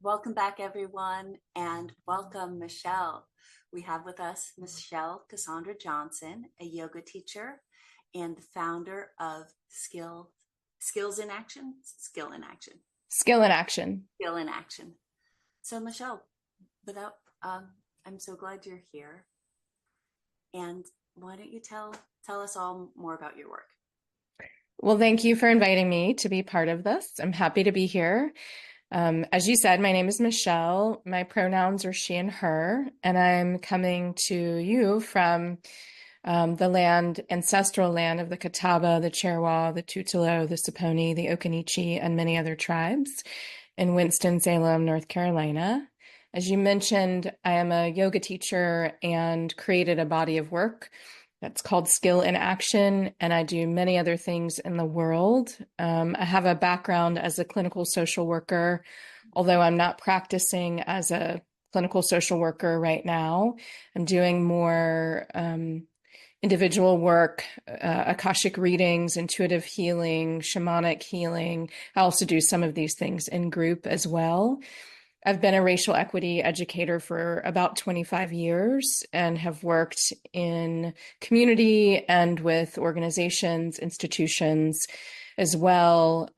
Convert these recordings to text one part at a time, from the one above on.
Welcome back, everyone, and welcome, Michelle. We have with us Michelle Cassandra Johnson, a yoga teacher and the founder of Skills in Action, Skill in Action, Skill in Action. Skill in Action. So, Michelle, without, I'm so glad you're here. And why don't you tell us all more about your work? Well, thank you for inviting me to be part of this. I'm happy to be here. As you said, my name is Michelle. My pronouns are she and her, and I'm coming to you from the ancestral land of the Catawba, the Cherokee, the Tutelo, the Saponi, the Occaneechi, and many other tribes in Winston-Salem, North Carolina. As you mentioned, I am a yoga teacher and created a body of work that's called Skill in Action, and I do many other things in the world. I have a background as a clinical social worker, although I'm not practicing as a clinical social worker right now. I'm doing more individual work, Akashic readings, intuitive healing, shamanic healing. I also do some of these things in group as well. I've been a racial equity educator for about 25 years and have worked in community and with organizations, institutions as well,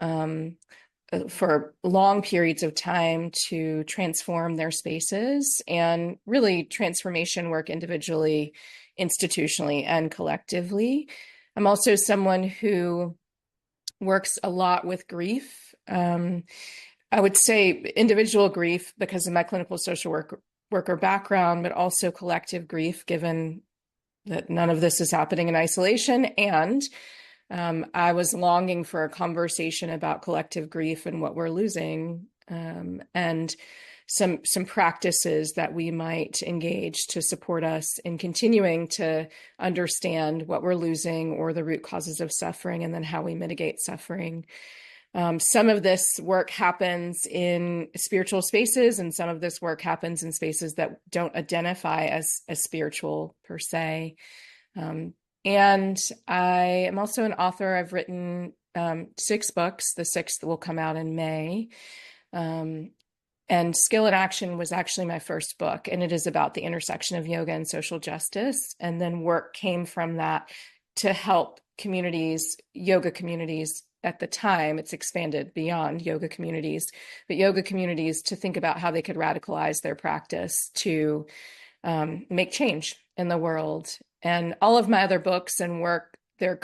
for long periods of time to transform their spaces and really transformation work individually, institutionally, and collectively. I'm also someone who works a lot with grief. I would say individual grief because of my clinical social worker background, but also collective grief, given that none of this is happening in isolation. And I was longing for a conversation about collective grief and what we're losing, and some practices that we might engage to support us in continuing to understand what we're losing or the root causes of suffering, and then how we mitigate suffering. Some of this work happens in spiritual spaces, and some of this work happens in spaces that don't identify as spiritual per se. And I am also an author. I've written 6 books. The 6th will come out in May. And Skill in Action was actually my first book, and it is about the intersection of yoga and social justice. And then work came from that to help communities, yoga communities. At the time, it's expanded beyond yoga communities, but yoga communities to think about how they could radicalize their practice to make change in the world. And all of my other books and work, they're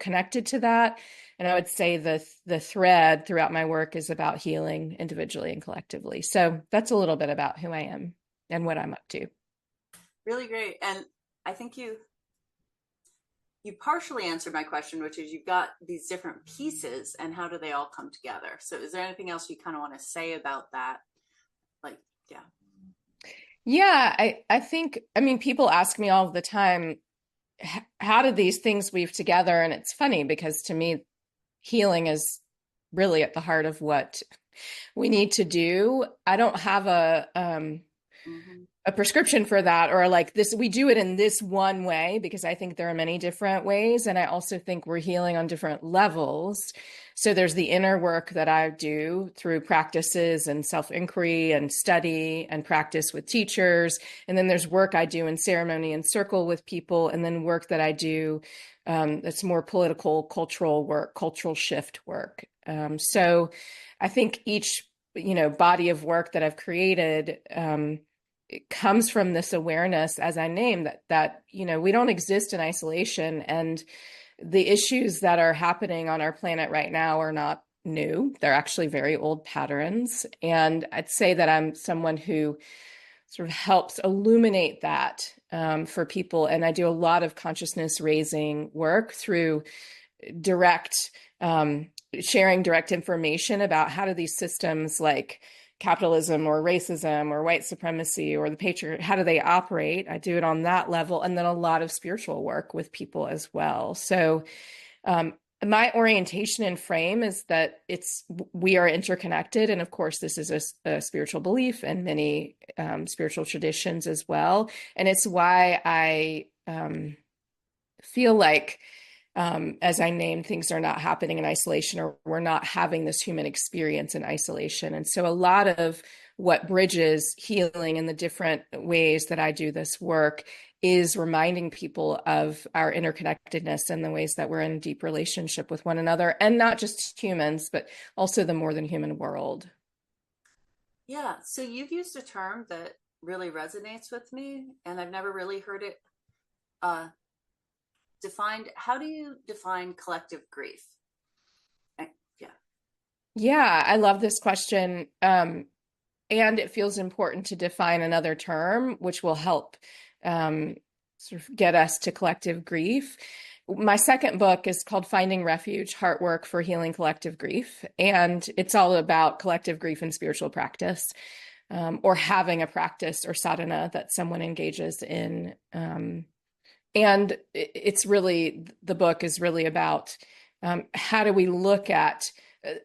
connected to that. And I would say the thread throughout my work is about healing individually and collectively. So that's a little bit about who I am and what I'm up to. Really great. And I think you partially answered my question, which is you've got these different pieces and how do they all come together? So is there anything else you kind of want to say about that? Like, yeah. Yeah, I think, I mean, people ask me all the time, how do these things weave together? And it's funny because to me, healing is really at the heart of what we need to do. I don't have a prescription for that, or like this, we do it in this one way, because I think there are many different ways. And I also think we're healing on different levels. So there's the inner work that I do through practices and self-inquiry and study and practice with teachers. And then there's work I do in ceremony and circle with people. And then work that I do that's more political, cultural work, cultural shift work. So I think each, body of work that I've created, it comes from this awareness, as I named, that we don't exist in isolation, and the issues that are happening on our planet right now are not new. They're actually very old patterns. And I'd say that I'm someone who sort of helps illuminate that for people. And I do a lot of consciousness raising work through direct sharing direct information about how do these systems like capitalism or racism or white supremacy or the patriarchy, how do they operate? I do it on that level, and then a lot of spiritual work with people as well. So my orientation and frame is that we are interconnected. And of course, this is a spiritual belief and many spiritual traditions as well. And it's why I feel like as I named, things are not happening in isolation, or we're not having this human experience in isolation. And so a lot of what bridges healing in the different ways that I do this work is reminding people of our interconnectedness and the ways that we're in deep relationship with one another, and not just humans, but also the more than human world. Yeah. So you've used a term that really resonates with me, and I've never really heard it uh, defined. How do you define collective grief? Yeah. Yeah, I love this question. And it feels important to define another term, which will help um, sort of get us to collective grief. My second book is called Finding Refuge, Heart Work for Healing Collective Grief. And it's all about collective grief and spiritual practice, or having a practice or sadhana that someone engages in. And it's really, the book is really about how do we look at,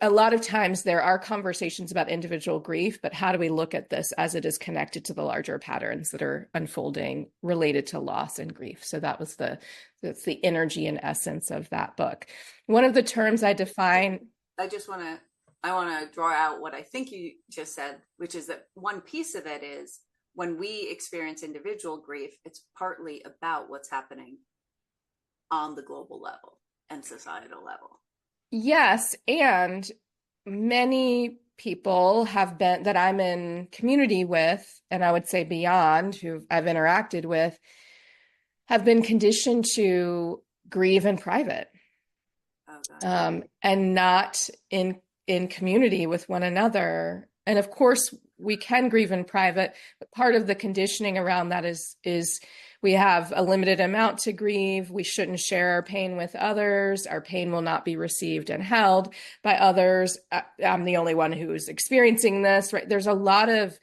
a lot of times there are conversations about individual grief, but how do we look at this as it is connected to the larger patterns that are unfolding related to loss and grief? So that's the energy and essence of that book. One of the terms I define. I just want to, I want to draw out what I think you just said, which is that one piece of it is when we experience individual grief, it's partly about what's happening on the global level and societal level. Yes, and many people have been that I'm in community with, and I would say beyond, who I've interacted with, have been conditioned to grieve in private, Oh God. and not in community with one another. And of course, we can grieve in private, but part of the conditioning around that is we have a limited amount to grieve. We shouldn't share our pain with others. Our pain will not be received and held by others. I'm the only one who's experiencing this, right? There's a lot of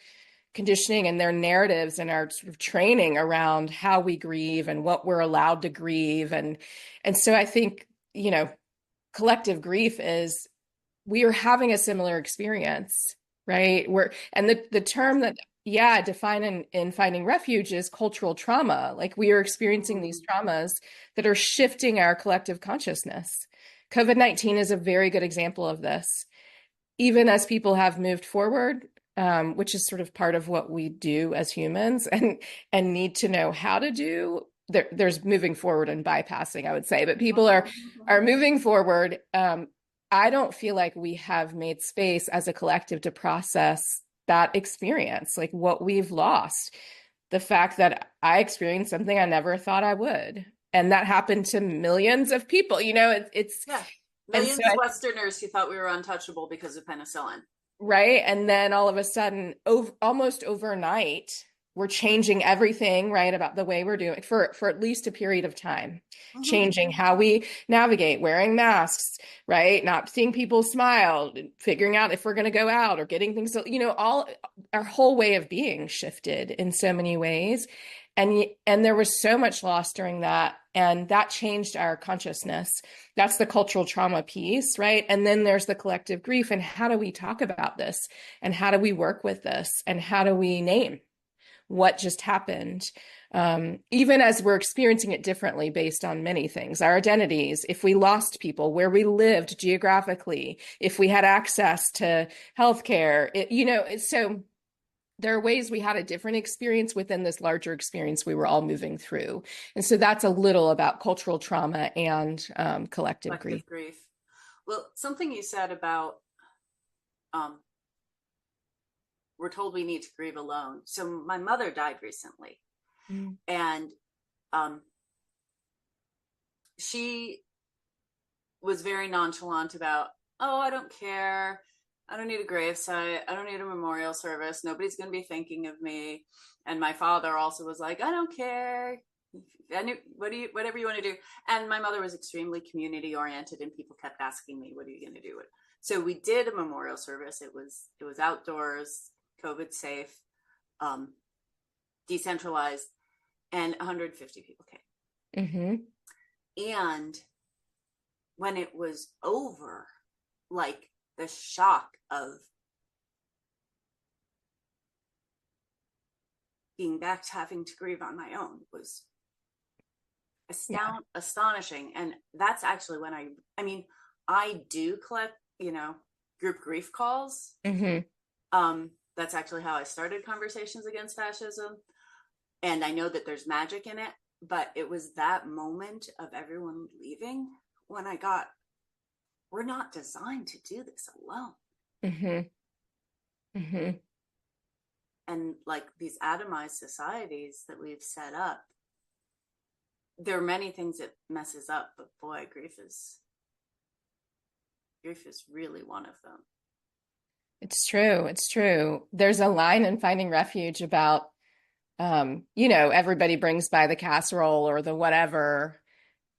conditioning and their narratives and our sort of training around how we grieve and what we're allowed to grieve. And so I think, collective grief is we are having a similar experience, right? And the term that, yeah, define in Finding Refuge is cultural trauma. Like we are experiencing these traumas that are shifting our collective consciousness. COVID-19 is a very good example of this. Even as people have moved forward, which is sort of part of what we do as humans and need to know how to do. There's moving forward and bypassing, I would say, but people are moving forward. I don't feel like we have made space as a collective to process that experience, like what we've lost. The fact that I experienced something I never thought I would, and that happened to millions of people. It's Yeah. and so Millions of Westerners who thought we were untouchable because of penicillin. right? And then all of a sudden, almost overnight, we're changing everything, right, about the way we're doing for at least a period of time, Mm-hmm. changing how we navigate, wearing masks, right? Not seeing people smile, figuring out if we're going to go out or getting things, all our whole way of being shifted in so many ways. And there was so much loss during that, and that changed our consciousness. That's the cultural trauma piece, right? And then there's the collective grief, and how do we talk about this, and how do we work with this, and how do we name what just happened, even as we're experiencing it differently based on many things, our identities, if we lost people, where we lived geographically, if we had access to healthcare, so there are ways we had a different experience within this larger experience we were all moving through. And so that's a little about cultural trauma and collective grief. Collective grief. Well, something you said about um, we're told we need to grieve alone. So my mother died recently, Mm. and um, she was very nonchalant about, oh, I don't care. I don't need a gravesite. I don't need a memorial service. Nobody's going to be thinking of me. And my father also was like, I don't care. Whatever you want to do. And my mother was extremely community oriented, and people kept asking me, what are you going to do? So we did a memorial service. It was outdoors, COVID safe, um, decentralized, and 150 people came. Mm-hmm. And when it was over, like the shock of being back to having to grieve on my own was Yeah. astonishing. And that's actually when I mean, I do collect, group grief calls. Hmm. That's actually how I started Conversations Against Fascism. And I know that there's magic in it, but it was that moment of everyone leaving when I got, we're not designed to do this alone. Hmm. Hmm. And like these atomized societies that we've set up, there are many things that messes up, but boy, grief is really one of them. It's true. It's true. There's a line in Finding Refuge about, everybody brings by the casserole or the whatever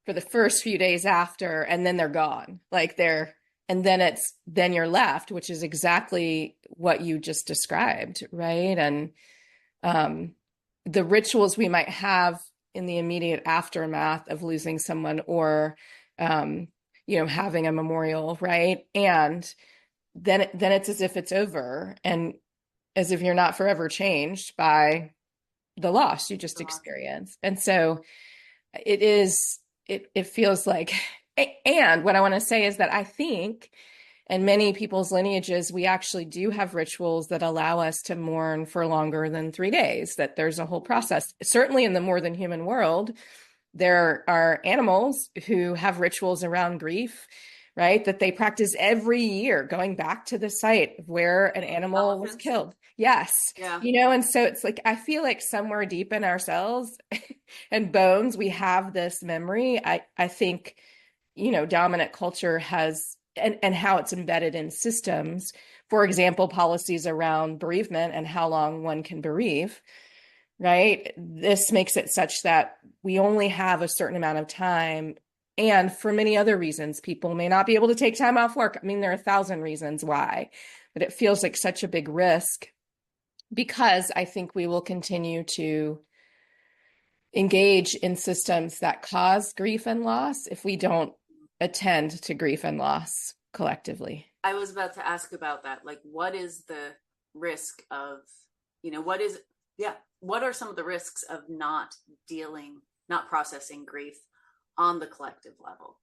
for the first few days after, and then they're gone. And then you're left, which is exactly what you just described, right? And um, the rituals we might have in the immediate aftermath of losing someone or, um, having a memorial, right? And then it's as if it's over and as if you're not forever changed by the loss you just experienced. And so it feels like, and what I want to say is that I think in many people's lineages, we actually do have rituals that allow us to mourn for longer than 3 days, that there's a whole process. Certainly in the more than human world, there are animals who have rituals around grief, right? That they practice every year, going back to the site where an animal was Elephants. killed. Yes. Yeah. And so it's like, I feel like somewhere deep in ourselves and bones, we have this memory. I think, dominant culture has, and how it's embedded in systems, for example, policies around bereavement and how long one can bereave, right? This makes it such that we only have a certain amount of time. And for many other reasons, people may not be able to take time off work. I mean, there are 1,000 reasons why, but it feels like such a big risk because I think we will continue to engage in systems that cause grief and loss if we don't attend to grief and loss collectively. I was about to ask about that. Like, what is the risk of, what is, yeah, what are some of the risks of not processing grief on the collective level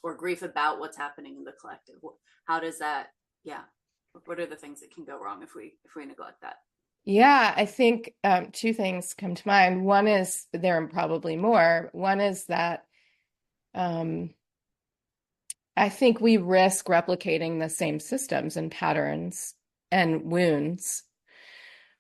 or grief about what's happening in the collective? How does that, yeah, what are the things that can go wrong if we neglect that? Yeah, I think two things come to mind. One is there are probably more. One is that um, I think we risk replicating the same systems and patterns and wounds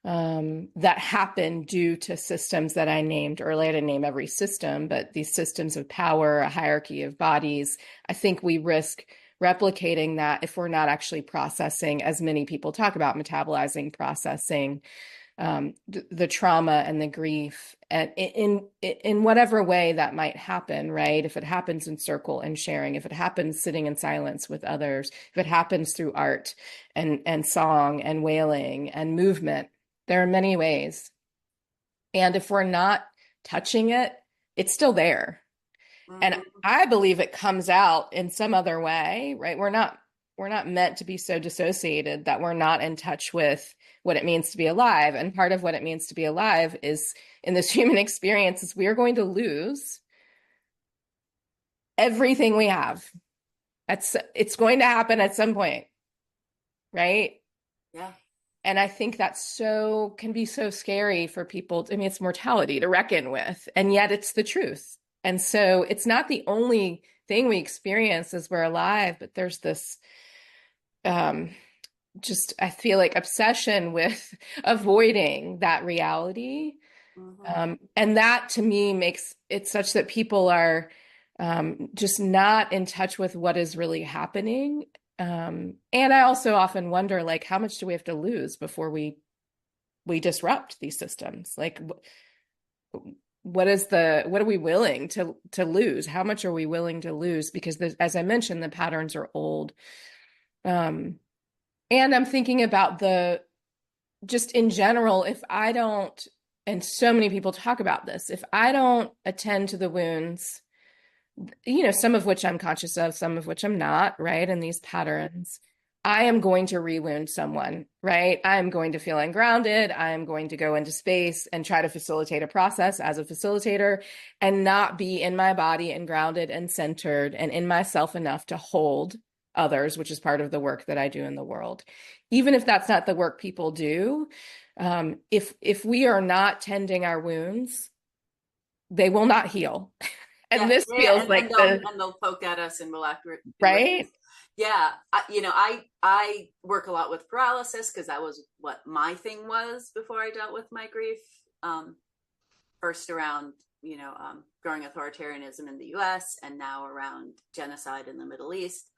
that happen due to systems that I named earlier. I didn't name every system, but these systems of power, a hierarchy of bodies. I think we risk replicating that if we're not actually processing, as many people talk about, metabolizing, processing the trauma and the grief and in whatever way that might happen, right? If it happens in circle and sharing, if it happens sitting in silence with others, if it happens through art and song and wailing and movement, there are many ways. And if we're not touching it, it's still there. And Mm-hmm. I believe it comes out in some other way, right? We're not meant to be so dissociated that we're not in touch with what it means to be alive. And part of what it means to be alive is in this human experience is we are going to lose everything we have. It's going to happen at some point, right? Yeah. And I think can be so scary for people. I mean, it's mortality to reckon with, and yet it's the truth. And so it's not the only thing we experience as we're alive, but there's this um, just, I feel like, obsession with avoiding that reality. Mm-hmm. And that to me makes it such that people are just not in touch with what is really happening. And I also often wonder, like, how much do we have to lose before we disrupt these systems? Like, what are we willing to lose? How much are we willing to lose? Because as I mentioned, the patterns are old. Um, and I'm thinking about just in general, if I don't, and so many people talk about this, if I don't attend to the wounds, some of which I'm conscious of, some of which I'm not, right? And these patterns, I am going to rewound someone, right? I am going to feel ungrounded. I am going to go into space and try to facilitate a process as a facilitator and not be in my body and grounded and centered and in myself enough to hold others, which is part of the work that I do in the world. Even if that's not the work people do, if we are not tending our wounds, they will not heal. And Yeah, this yeah, feels like the and they'll poke at us and we'll act enraged. right. Yeah, I work a lot with paralysis because that was what my thing was before I dealt with my grief. Um, First around growing authoritarianism in the U.S. and now around genocide in the Middle East.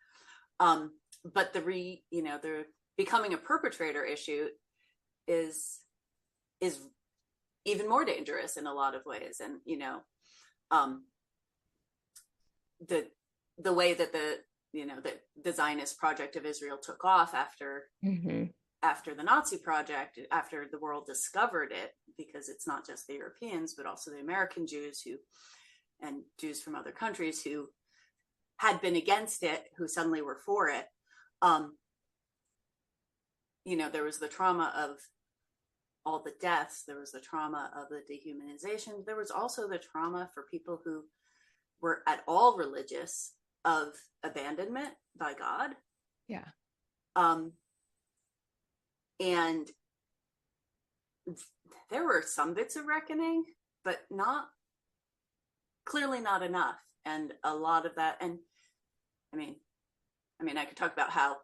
But the becoming a perpetrator issue is is even more dangerous in a lot of ways, and um, the the way that the Zionist project of Israel took off Mm-hmm. after the Nazi project, after the world discovered it, because it's not just the Europeans, but also the American Jews and Jews from other countries who had been against it, who suddenly were for it. Um, there was the trauma of all the deaths. There was the trauma of the dehumanization. There was also the trauma for people who were at all religious of abandonment by God. Yeah. Um, and there were some bits of reckoning, but clearly not enough. And a lot of that, and I mean, I could talk about how,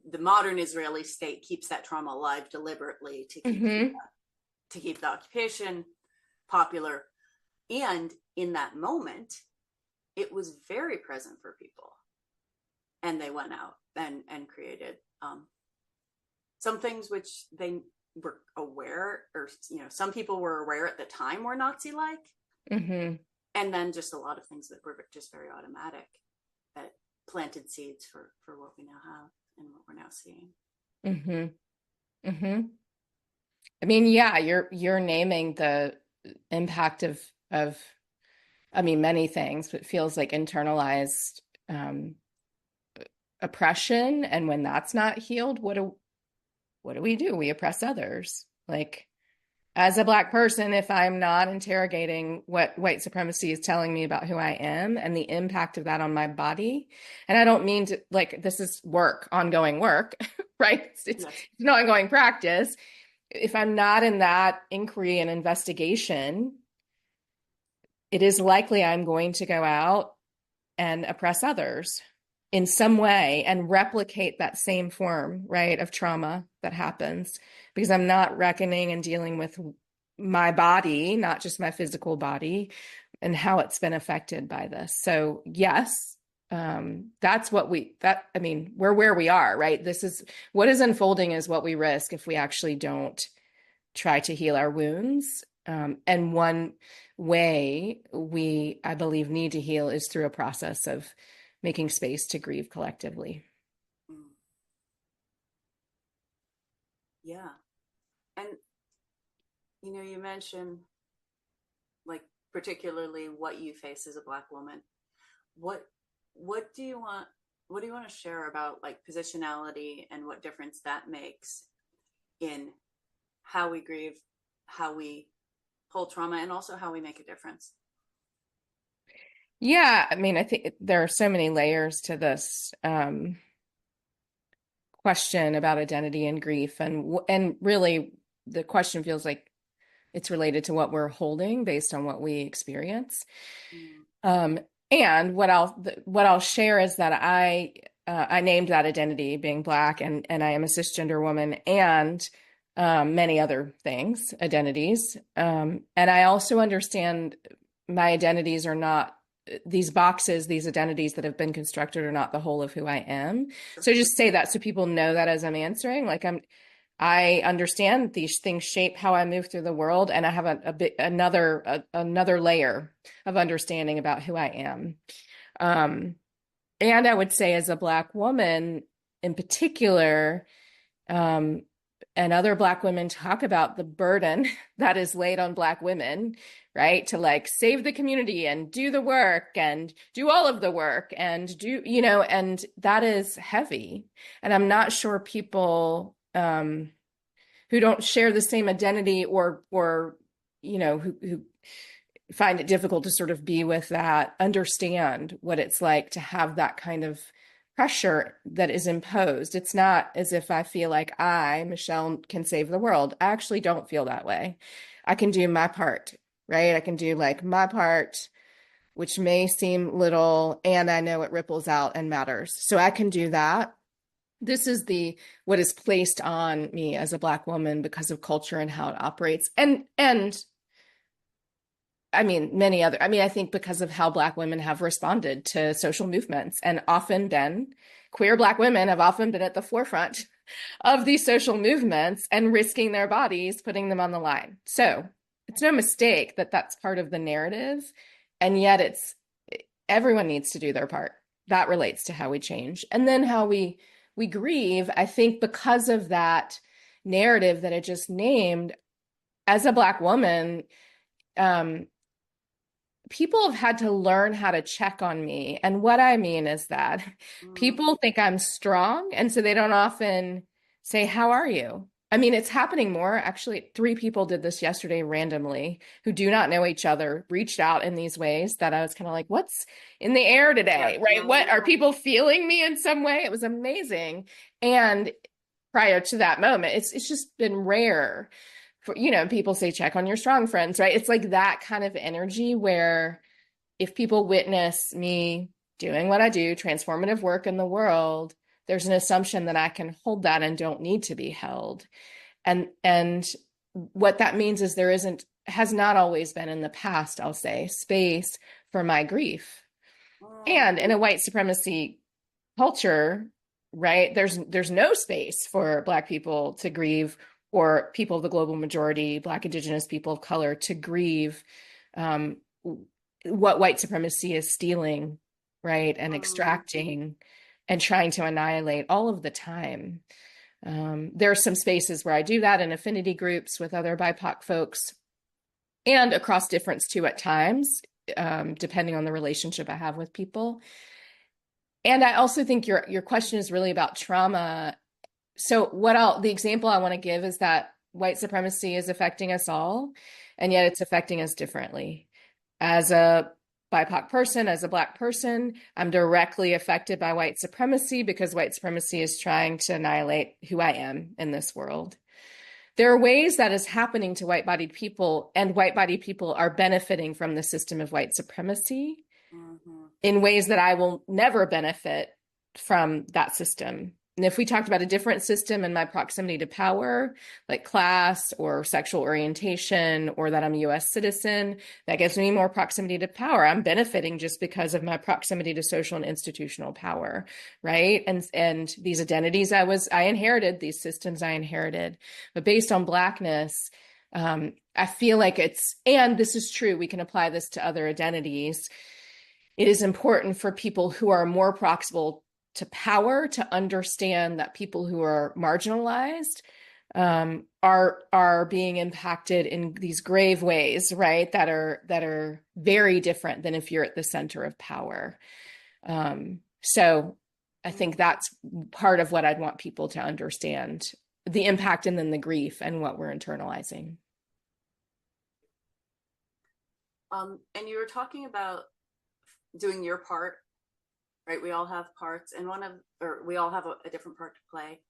the modern Israeli state keeps that trauma alive deliberately Mm-hmm. to keep the occupation popular. And in that moment, it was very present for people. And they went out and created some things which they were aware, or some people were aware at the time were Nazi-like, Mm-hmm. and then just a lot of things that were just very automatic that planted seeds for what we now have and what we're now seeing. Mm-hmm. Mm-hmm. I mean, yeah, you're naming the impact of I mean many things, but it feels like internalized um, oppression. And when that's not healed, what do we do? We oppress others. Like as a Black person, if I'm not interrogating what white supremacy is telling me about who I am and the impact of that on my body, and I don't mean to like this is work, ongoing work, right? Yes. It's an ongoing practice. If I'm not in that inquiry and investigation, it is likely I'm going to go out and oppress others in some way and replicate that same form, right, of trauma that happens because I'm not reckoning and dealing with my body, not just my physical body, and how it's been affected by this. So, yes, that's I mean, we're where we are, right? This is what is unfolding is what we risk if we actually don't try to heal our wounds. And one way I believe, need to heal is through a process of making space to grieve collectively. Mm. Yeah. And, you mentioned, like, particularly what you face as a Black woman. What, what do you want, what do you want to share about, like, positionality and what difference that makes in how we grieve, how we hold trauma, and also how we make a difference? Yeah, I mean, I think there are so many layers to this question about identity and grief, and really the question feels like it's related to what we're holding based on what we experience. Mm. Um, and what I'll share is that I named that identity being Black, and I am a cisgender woman, and many other things, identities. And I also understand my identities are not these boxes, these identities that have been constructed are not the whole of who I am. Sure. So just say that so people know that as I'm answering, like I understand these things shape how I move through the world, and I have another layer of understanding about who I am. And I would say, as a Black woman in particular, um, and other Black women talk about the burden that is laid on Black women, right? To like save the community and do the work and do all of the work and do, and that is heavy. And I'm not sure people who don't share the same identity or who find it difficult to sort of be with that, understand what it's like to have that kind of pressure that is imposed. It's not as if I feel like I, Michelle, can save the world. I actually don't feel that way. I can do my part, right? I can do like my part, which may seem little, and I know it ripples out and matters. So I can do that. This is what is placed on me as a Black woman because of culture and how it operates. And I mean, I think because of how Black women have responded to social movements and often been, queer Black women have often been at the forefront of these social movements and risking their bodies, putting them on the line. So it's no mistake that that's part of the narrative. And yet everyone needs to do their part. That relates to how we change. And then how we grieve, I think because of that narrative that I just named, as a Black woman, people have had to learn how to check on me. And what I mean is that people think I'm strong. And so they don't often say, "How are you?" I mean, it's happening more. Actually, 3 people did this yesterday randomly who do not know each other, reached out in these ways that I was kind of like, what's in the air today, right? What are people feeling me in some way? It was amazing. And prior to that moment, it's just been rare for, people say, check on your strong friends, right? It's like that kind of energy where if people witness me doing what I do, transformative work in the world, there's an assumption that I can hold that and don't need to be held. And what that means is has not always been in the past, I'll say, space for my grief. And in a white supremacy culture, right, there's no space for Black people to grieve, or people of the global majority, Black, Indigenous people of color, to grieve what white supremacy is stealing, right, and extracting and trying to annihilate all of the time. There are some spaces where I do that in affinity groups with other BIPOC folks and across difference too at times, depending on the relationship I have with people. And I also think your question is really about trauma. So the example I want to give is that white supremacy is affecting us all, and yet it's affecting us differently. As a BIPOC person, as a Black person, I'm directly affected by white supremacy because white supremacy is trying to annihilate who I am in this world. There are ways that is happening to white-bodied people, and white-bodied people are benefiting from the system of white supremacy in ways that I will never benefit from that system. And if we talked about a different system and my proximity to power, like class or sexual orientation, or that I'm a US citizen, that gives me more proximity to power. I'm benefiting just because of my proximity to social and institutional power, right? And these identities I inherited, these systems I inherited. But based on Blackness, I feel like and this is true, we can apply this to other identities. It is important for people who are more proximal to power to understand that people who are marginalized are being impacted in these grave ways, right? That are very different than if you're at the center of power. So I think that's part of what I'd want people to understand, the impact and then the grief and what we're internalizing. And you were talking about doing your part, right? We all have parts, and we all have a different part to play.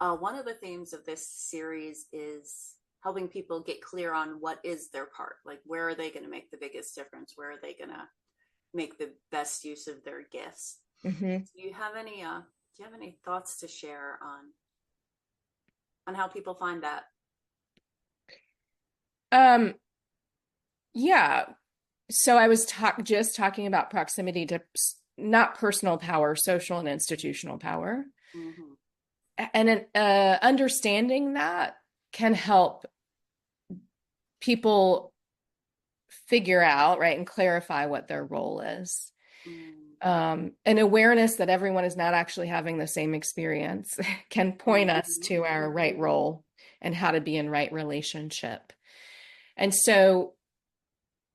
One of the themes of this series is helping people get clear on what is their part. Like, where are they going to make the biggest difference? Where are they going to make the best use of their gifts? Mm-hmm. Do you have any thoughts to share on how people find that? Yeah. So I was just talking about proximity to not personal power, social and institutional power. And understanding that can help people figure out, right, and clarify what their role is. An awareness that everyone is not actually having the same experience can point us to our right role. and how to be in right relationship. And so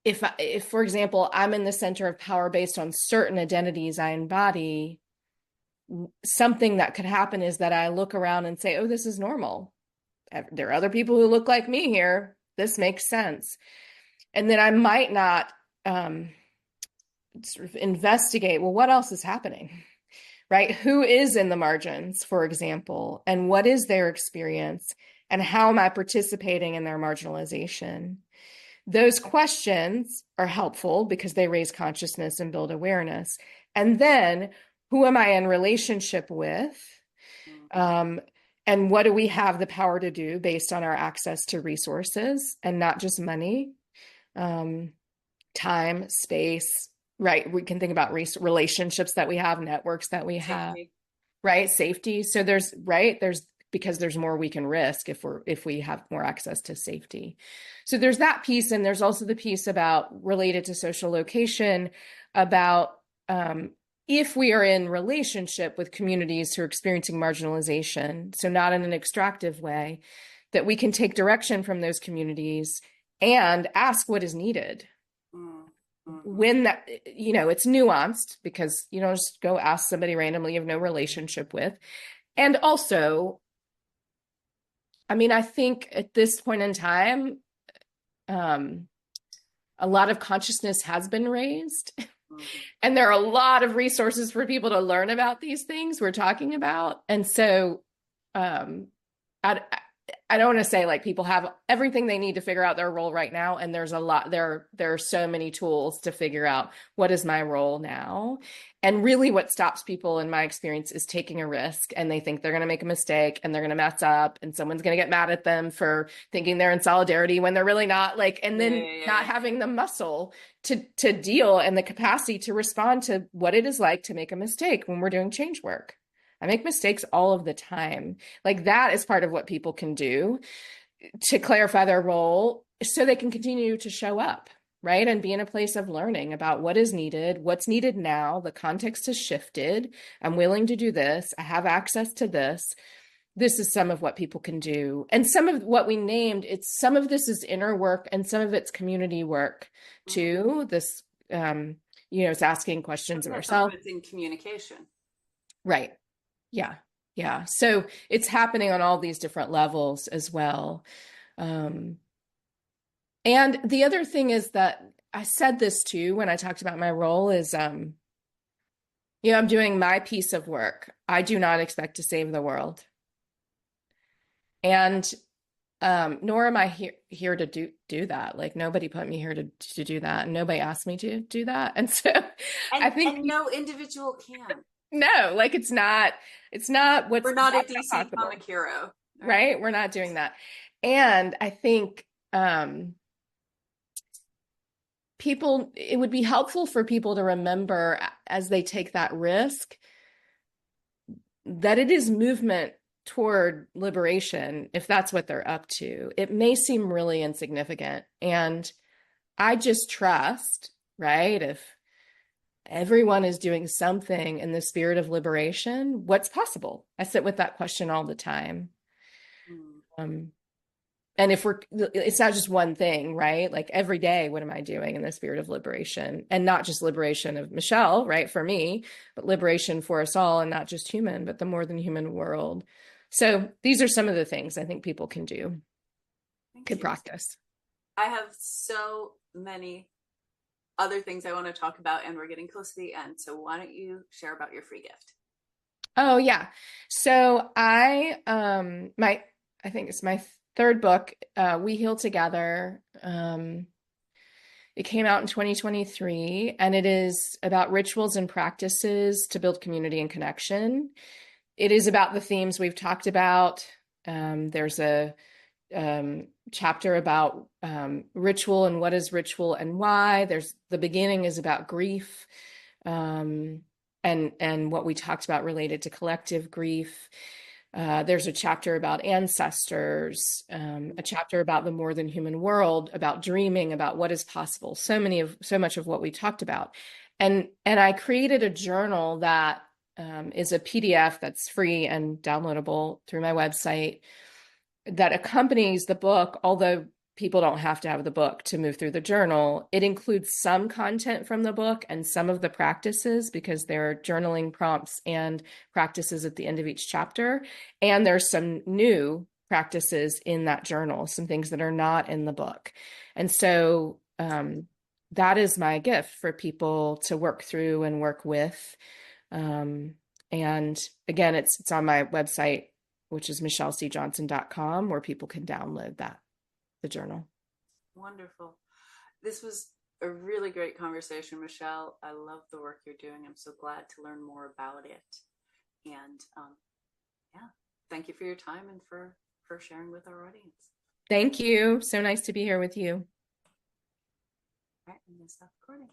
if, for example, I'm in the center of power based on certain identities I embody, something that could happen is that I look around and say, oh, this is normal. There are other people who look like me here. This makes sense. And then I might not sort of investigate, well, what else is happening? Right? Who is in the margins, for example, and what is their experience, and how am I participating in their marginalization? Those questions are helpful because they raise consciousness and build awareness. And then, who am I in relationship with? And what do we have the power to do based on our access to resources and not just money, time, space, right? We can think about relationships that we have, networks that we have, right? Safety. So because there's more we can risk if we have more access to safety. So there's that piece. And there's also the piece related to social location, about if we are in relationship with communities who are experiencing marginalization, so not in an extractive way, that we can take direction from those communities and ask what is needed. When that, it's nuanced, because you don't just go ask somebody randomly you have no relationship with. And also, I think at this point in time, a lot of consciousness has been raised. And there are a lot of resources for people to learn about these things we're talking about. And so I don't want to say like people have everything they need to figure out their role right now. And there's a lot, there are so many tools to figure out what is my role now. And really what stops people, in my experience, is taking a risk, and they think they're going to make a mistake and they're going to mess up and someone's going to get mad at them for thinking they're in solidarity when they're really not, and then not having the muscle to deal and the capacity to respond to what it is like to make a mistake when we're doing change work. I make mistakes all of the time. That is part of what people can do to clarify their role so they can continue to show up, right? And be in a place of learning about what is needed, what's needed now. The context has shifted. I'm willing to do this. I have access to this. This is some of what people can do. And some of what we named, some of this is inner work and some of it's community work too. This, it's asking questions of ourselves. It's in communication. Right. Yeah. Yeah. So it's happening on all these different levels as well. And the other thing is that I said this too when I talked about my role is, I'm doing my piece of work. I do not expect to save the world. And nor am I here to do that. Nobody put me here to do that. And nobody asked me to do that. And so I think no individual can. No, it's not what's we're not a DC possible. Comic hero. Right? We're not doing that. And I think it would be helpful for people to remember as they take that risk that it is movement toward liberation, if that's what they're up to. It may seem really insignificant. And I just trust, right? If everyone is doing something in the spirit of liberation, what's possible? I sit with that question all the time. And it's not just one thing, right? Every day, what am I doing in the spirit of liberation? And not just liberation of Michelle, right? For me, but liberation for us all, and not just human, but the more than human world. So these are some of the things I think people can do, could practice. I have so many other things I want to talk about, and we're getting close to the end. So why don't you share about your free gift? Oh yeah. So I think it's my third book, We Heal Together. It came out in 2023, and it is about rituals and practices to build community and connection. It is about the themes we've talked about. There's a chapter about ritual and what is ritual and why. The beginning is about grief, and what we talked about related to collective grief. There's a chapter about ancestors, a chapter about the more than human world, about dreaming, about what is possible. So much of what we talked about, and I created a journal that is a PDF that's free and downloadable through my website. that accompanies the book, although people don't have to have the book to move through the journal. It includes some content from the book and some of the practices because there are journaling prompts and practices at the end of each chapter. And there's some new practices in that journal, some things that are not in the book. And so that is my gift for people to work through and work with. And again, it's on my website, which is michellecjohnson.com, where people can download the journal. Wonderful. This was a really great conversation, Michelle. I love the work you're doing. I'm so glad to learn more about it. And yeah, thank you for your time and for sharing with our audience. Thank you. So nice to be here with you. All right, I'm going to stop recording.